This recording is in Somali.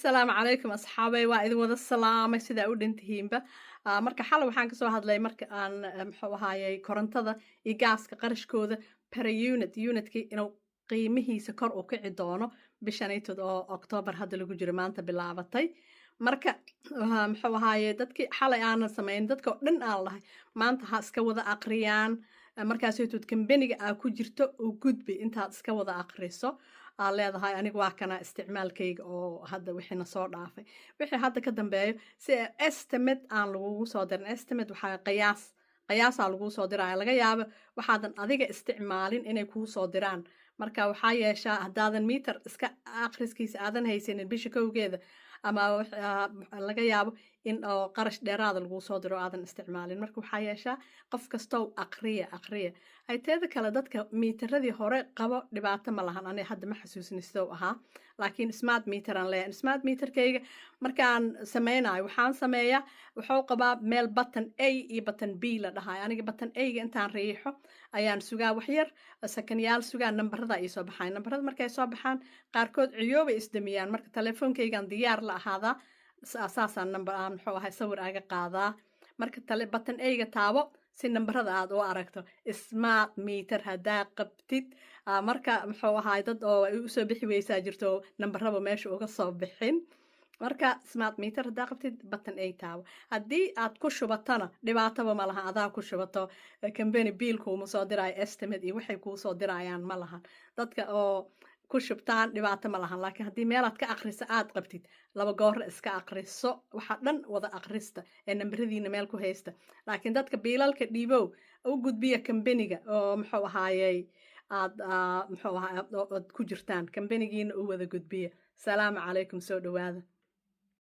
السلام عليكم أصحابي waa idin wada salaamay sidaa u dhantihiinba marka xalay waxaan kasoo hadlay marka aan muxuu ahaayey korontada iyo gaaska qarashkooda per unitkii inuu qiimihiisa kor u kici doono bishanaytod oo October hadda lagu jiro maanta bilaabatay marka muxuu ahaaye dadkii xalay aanan samayn dadka oo dhan aan lahay maanta ha iska wada aqriyaan markaasaytod kambaniga aa ku jirto u gudbi intaad iska wada aqriso aa leedahay aniga waa kana isticmaalkayga oo hadda wixiina soo dhaafay wixii hadda ka dambeeyo si estimate aan lagugu soo dirin estimate waxaa qiyaasaa lagu soo diraya laga yaabo waxaadan adiga isticmaalin inay kuu soo diraan marka waxaa yeeshaa haddaadan miiter iska akhriskiisa aadan haysanin bisha kowgeeda ama laga yaabo in oo qarash dheeraada lagu soo diro aadan isticmaalin marka waxaa yeeshaa qof kastow aqriya ay teeda kale dadka miiteradii hore qabo dhibaato ma lahan aniga hadda ma xasuusnistow ahaa laakiin smart meter aan leeyahay smart meterkayga markaan sameynayo waxaan sameeyaa wuxuu qabaa meel button A iyo button B la dhahayo aniga button A-ga intaan riixo ayaan sugaa waxyar sakanyaal sugaa nambarada ay soo baxaan nambarada markay soo baxaan qaarkood ciyoobay isdamiyaan marka telefoonkaygaan diyaar la ahaadaa saasaan number aan muxuu ahay sawir aga qaadaa marka button A-ga taabo si nambarada aad u aragto smart meter haddaa qabtid marka muxuu ahaay dad oo ay u soo bixi weysaa jirto nambaraba meesha uga soo bixin marka smart meter haddaa qabtid button A taabo haddii aad ku shubatana dhibaataba ma lahan adaa ku shubato company biilkuuma soo diraayo estimate iyo waxay kuu soo dirayaan ma lahan dadka oo ku shubtaan dhibaato ma lahan laakiin haddii meelaad ka akhriso aad qabtid laba goorre iska akhriso waxa dhan wada akhrista ee nambaradiina meel ku haysta laakiin dadka biilalka dhiibow u gudbiya kambaniga oo muxuu ahaayey aad muxuu ahaay aad ku jirtaan kambanigiina u wada gudbiya salaamu calaykum soo dhawaada